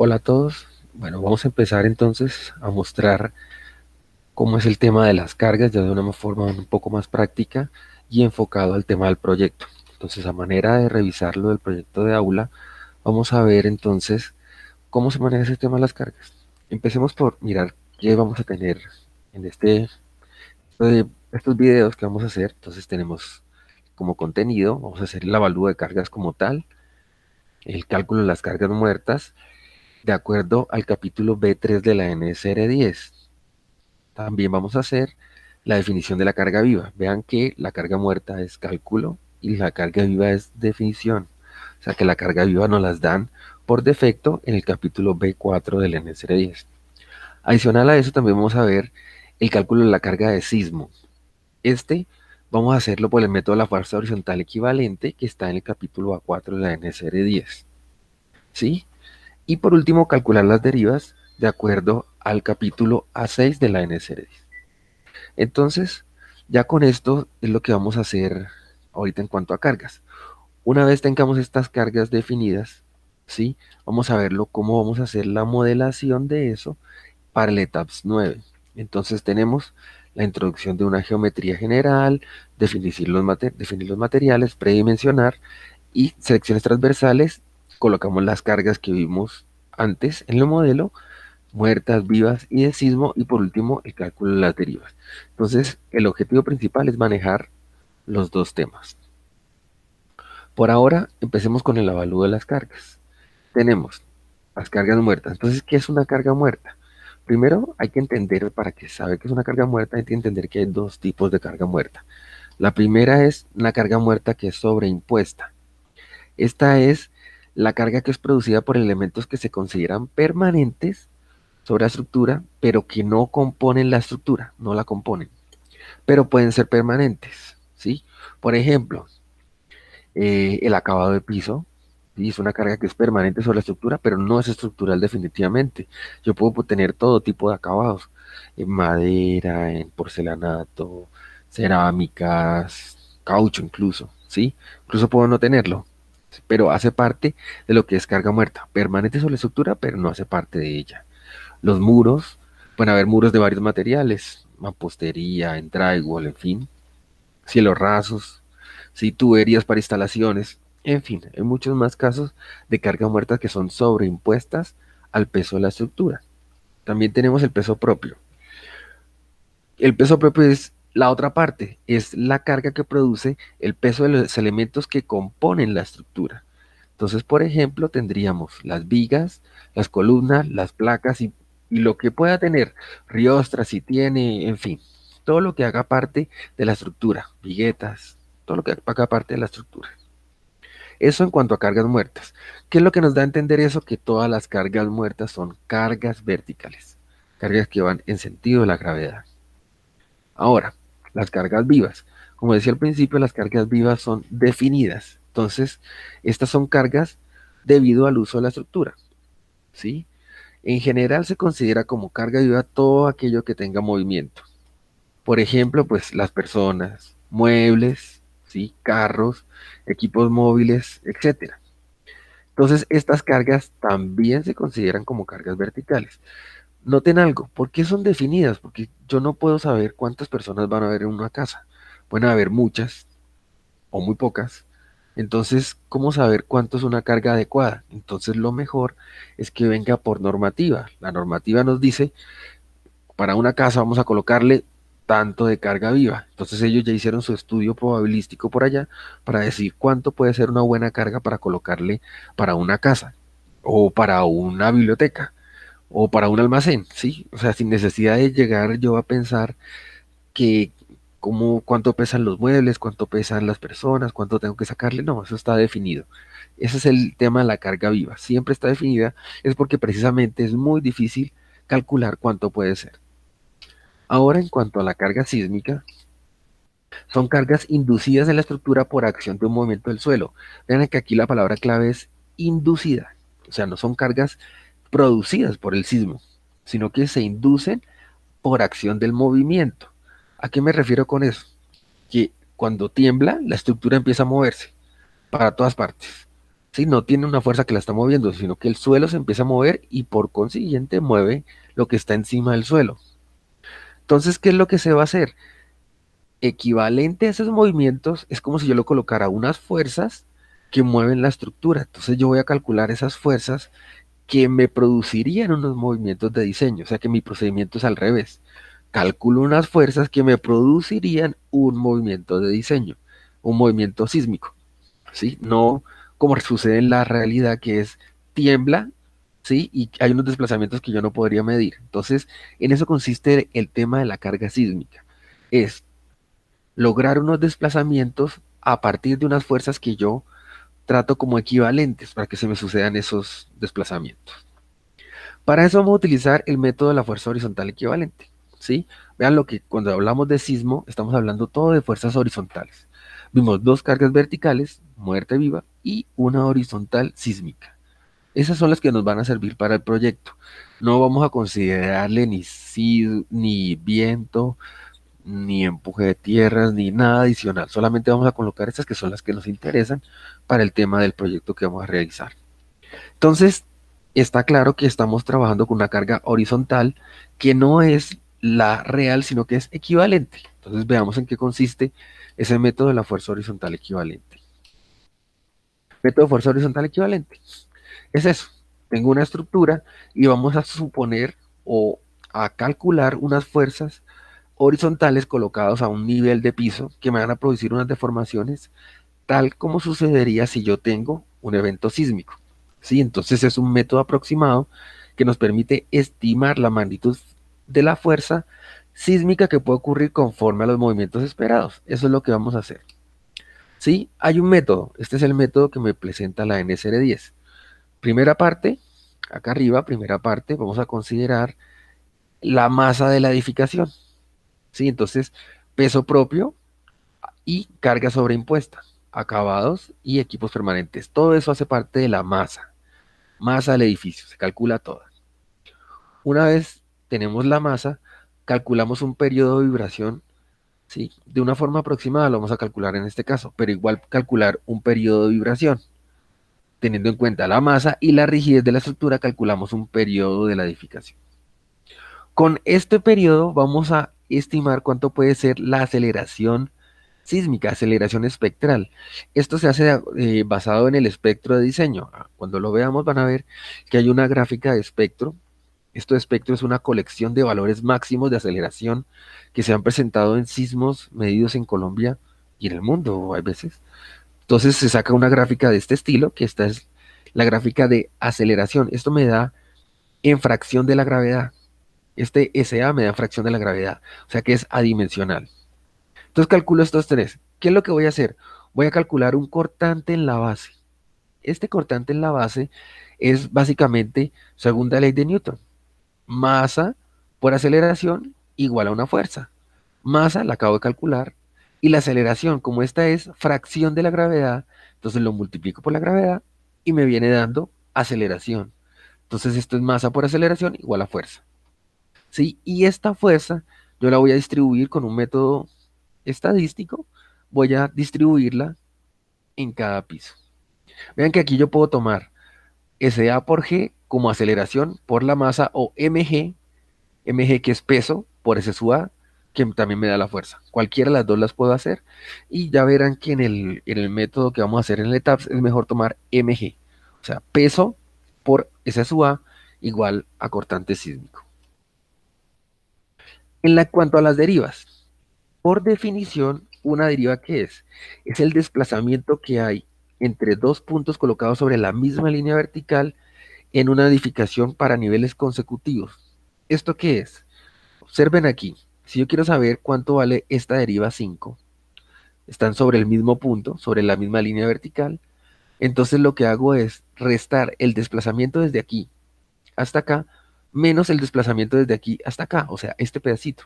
Hola a todos. Bueno, vamos a empezar entonces a mostrar cómo es el tema de las cargas ya de una forma un poco más práctica y enfocado al tema del proyecto. Entonces, a manera de revisarlo del proyecto de aula, vamos a ver entonces cómo se maneja ese tema de las cargas. Empecemos por mirar qué vamos a tener en estos videos que vamos a hacer. Entonces, tenemos como contenido, vamos a hacer el avalúo de cargas como tal, el cálculo de las cargas muertas de acuerdo al capítulo B3 de la NSR 10. También vamos a hacer la definición de la carga viva. Vean que la carga muerta es cálculo y la carga viva es definición. O sea que la carga viva nos las dan por defecto en el capítulo B4 del NSR 10. Adicional a eso también vamos a ver el cálculo de la carga de sismo. Este vamos a hacerlo por el método de la fuerza horizontal equivalente que está en el capítulo A4 de la NSR 10. ¿Sí? Y por último, calcular las derivas de acuerdo al capítulo A6 de la NSR. Entonces, ya con esto es lo que vamos a hacer ahorita en cuanto a cargas. Una vez tengamos estas cargas definidas, ¿sí? Vamos a verlo cómo vamos a hacer la modelación de eso para el ETAPS 9. Entonces tenemos la introducción de una geometría general, definir los materiales, predimensionar y selecciones transversales. Colocamos las cargas que vimos antes en el modelo, muertas, vivas y de sismo, y por último el cálculo de las derivas. Entonces, el objetivo principal es manejar los dos temas. Por ahora, empecemos con el avalúo de las cargas. Tenemos las cargas muertas. Entonces, ¿qué es una carga muerta? Primero, hay que entender, para que sabe que es una carga muerta, hay que entender que hay dos tipos de carga muerta. La primera es una carga muerta que es sobreimpuesta. Esta es la carga que es producida por elementos que se consideran permanentes sobre la estructura, pero que no componen la estructura, no la componen, pero pueden ser permanentes, ¿sí? Por ejemplo, el acabado de piso, ¿sí? Es una carga que es permanente sobre la estructura, pero no es estructural definitivamente. Yo puedo tener todo tipo de acabados, en madera, en porcelanato, cerámicas, caucho incluso, ¿sí? Incluso puedo no tenerlo, pero hace parte de lo que es carga muerta, permanente sobre la estructura, pero no hace parte de ella. Los muros, pueden haber muros de varios materiales, mampostería, en drywall, en fin, cielos rasos, sí, tuberías para instalaciones, en fin, hay muchos más casos de carga muerta que son sobreimpuestas al peso de la estructura. También tenemos el peso propio. El peso propio es la otra parte, es la carga que produce el peso de los elementos que componen la estructura. Entonces, por ejemplo, tendríamos las vigas, las columnas, las placas y lo que pueda tener, riostras, si tiene, en fin, todo lo que haga parte de la estructura, viguetas, todo lo que haga parte de la estructura. Eso en cuanto a cargas muertas. ¿Qué es lo que nos da a entender eso? Que todas las cargas muertas son cargas verticales, cargas que van en sentido de la gravedad. Ahora, las cargas vivas. Como decía al principio, las cargas vivas son definidas. Entonces, estas son cargas debido al uso de la estructura, ¿sí? En general se considera como carga viva todo aquello que tenga movimiento. Por ejemplo, pues las personas, muebles, ¿sí? Carros, equipos móviles, etcétera. Entonces, estas cargas también se consideran como cargas verticales. Noten algo, ¿por qué son definidas? Porque yo no puedo saber cuántas personas van a haber en una casa. Pueden haber muchas o muy pocas. Entonces, ¿cómo saber cuánto es una carga adecuada? Entonces, lo mejor es que venga por normativa. La normativa nos dice, para una casa vamos a colocarle tanto de carga viva. Entonces, ellos ya hicieron su estudio probabilístico por allá para decir cuánto puede ser una buena carga para colocarle para una casa o para una biblioteca o para un almacén, ¿sí? O sea, sin necesidad de llegar yo a pensar que cuánto pesan los muebles, cuánto pesan las personas, cuánto tengo que sacarle, no, eso está definido. Ese es el tema de la carga viva, siempre está definida, es porque precisamente es muy difícil calcular cuánto puede ser. Ahora, en cuanto a la carga sísmica, son cargas inducidas en la estructura por acción de un movimiento del suelo. Vean que aquí la palabra clave es inducida, o sea, no son cargas producidas por el sismo, sino que se inducen por acción del movimiento. ¿A qué me refiero con eso? Que cuando tiembla, la estructura empieza a moverse para todas partes. ¿sí? No tiene una fuerza que la está moviendo, sino que el suelo se empieza a mover y por consiguiente mueve lo que está encima del suelo. Entonces, ¿qué es lo que se va a hacer? Equivalente a esos movimientos, es como si yo lo colocara unas fuerzas que mueven la estructura. Entonces yo voy a calcular esas fuerzas que me producirían unos movimientos de diseño, o sea que mi procedimiento es al revés. Calculo unas fuerzas que me producirían un movimiento de diseño, un movimiento sísmico, ¿sí? No como sucede en la realidad, que es tiembla, ¿sí? Y hay unos desplazamientos que yo no podría medir. Entonces, en eso consiste el tema de la carga sísmica. Es lograr unos desplazamientos a partir de unas fuerzas que yo trato como equivalentes para que se me sucedan esos desplazamientos. Para eso vamos a utilizar el método de la fuerza horizontal equivalente, ¿sí? Vean lo que cuando hablamos de sismo, estamos hablando todo de fuerzas horizontales. Vimos dos cargas verticales, muerte viva, y una horizontal sísmica. Esas son las que nos van a servir para el proyecto. No vamos a considerarle ni viento, ni empuje de tierras, ni nada adicional. Solamente vamos a colocar estas que son las que nos interesan para el tema del proyecto que vamos a realizar. Entonces, está claro que estamos trabajando con una carga horizontal que no es la real, sino que es equivalente. Entonces, veamos en qué consiste ese método de la fuerza horizontal equivalente. Método de fuerza horizontal equivalente. Es eso. Tengo una estructura y vamos a suponer o a calcular unas fuerzas horizontales colocados a un nivel de piso que me van a producir unas deformaciones tal como sucedería si yo tengo un evento sísmico. ¿Sí? Entonces es un método aproximado que nos permite estimar la magnitud de la fuerza sísmica que puede ocurrir conforme a los movimientos esperados. Eso es lo que vamos a hacer. ¿Sí? Hay un método. Este es el método que me presenta la NSR10. Primera parte, acá arriba, primera parte, vamos a considerar la masa de la edificación. ¿Sí? Entonces, peso propio y carga sobreimpuesta, acabados y equipos permanentes. Todo eso hace parte de la masa del edificio, se calcula toda. Una vez tenemos la masa, calculamos un periodo de vibración, ¿sí? De una forma aproximada lo vamos a calcular en este caso, pero igual calcular un periodo de vibración. Teniendo en cuenta la masa y la rigidez de la estructura, calculamos un periodo de la edificación. Con este periodo vamos a estimar cuánto puede ser la aceleración sísmica, aceleración espectral. Esto se hace basado en el espectro de diseño. Cuando lo veamos van a ver que hay una gráfica de espectro. Esto de espectro es una colección de valores máximos de aceleración que se han presentado en sismos medidos en Colombia y en el mundo, hay veces. Entonces se saca una gráfica de este estilo, que esta es la gráfica de aceleración. Esto me da en fracción de la gravedad. Este SA me da en fracción de la gravedad, o sea que es adimensional. Entonces calculo estos tres. ¿Qué es lo que voy a hacer? Voy a calcular un cortante en la base. Este cortante en la base es básicamente segunda ley de Newton. Masa por aceleración igual a una fuerza. Masa la acabo de calcular y la aceleración, como esta es fracción de la gravedad, entonces lo multiplico por la gravedad y me viene dando aceleración. Entonces esto es masa por aceleración igual a fuerza. ¿Sí? Y esta fuerza yo la voy a distribuir con un método estadístico, voy a distribuirla en cada piso. Vean que aquí yo puedo tomar SA por G como aceleración por la masa o mg que es peso por S sub A, que también me da la fuerza. Cualquiera de las dos las puedo hacer y ya verán que en el método que vamos a hacer en el ETAPS es mejor tomar mg, o sea, peso por S sub A igual a cortante sísmico. Cuanto a las derivas, por definición, una deriva ¿qué es? Es el desplazamiento que hay entre dos puntos colocados sobre la misma línea vertical en una edificación para niveles consecutivos. ¿Esto qué es? Observen aquí. Si yo quiero saber cuánto vale esta deriva 5, están sobre el mismo punto, sobre la misma línea vertical, entonces lo que hago es restar el desplazamiento desde aquí hasta acá menos el desplazamiento desde aquí hasta acá, o sea, este pedacito.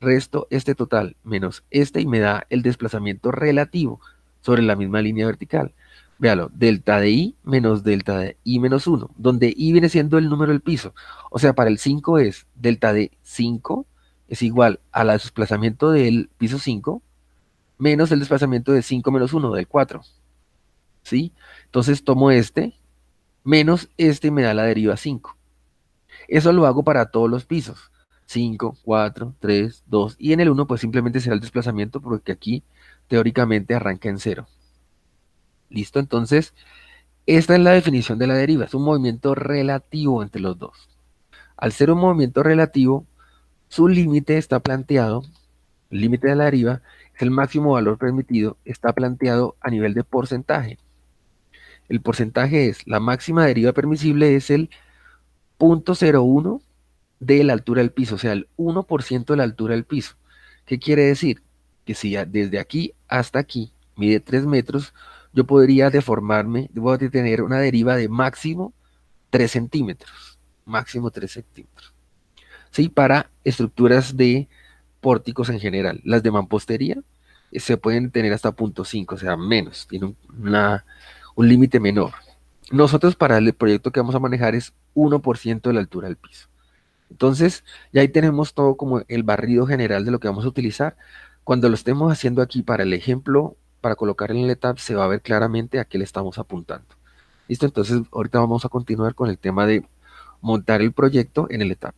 Resto este total menos este y me da el desplazamiento relativo sobre la misma línea vertical. Véalo, delta de I menos delta de I menos 1, donde I viene siendo el número del piso. O sea, para el 5 es delta de 5 es igual al desplazamiento del piso 5 menos el desplazamiento de 5 menos 1 del 4. ¿sí? Entonces tomo este menos este y me da la deriva 5. Eso lo hago para todos los pisos. 5, 4, 3, 2 y en el uno pues simplemente será el desplazamiento porque aquí teóricamente arranca en cero. ¿Listo? Entonces, esta es la definición de la deriva. Es un movimiento relativo entre los dos. Al ser un movimiento relativo, su límite está planteado, el límite de la deriva es el máximo valor permitido, está planteado a nivel de porcentaje. El porcentaje es, la máxima deriva permisible es el 0,01 de la altura del piso, o sea, el 1% de la altura del piso. ¿Qué quiere decir? Que si desde aquí hasta aquí mide 3 metros, yo podría deformarme, voy a tener una deriva de máximo 3 centímetros, máximo 3 centímetros. ¿Sí? Para estructuras de pórticos en general. Las de mampostería se pueden tener hasta 0,5, o sea, menos, tiene un límite menor. Nosotros para el proyecto que vamos a manejar es 1% de la altura del piso. Entonces, ya ahí tenemos todo como el barrido general de lo que vamos a utilizar. Cuando lo estemos haciendo aquí para el ejemplo, para colocar en el ETAP, se va a ver claramente a qué le estamos apuntando. ¿Listo? Entonces, ahorita vamos a continuar con el tema de montar el proyecto en el ETAP.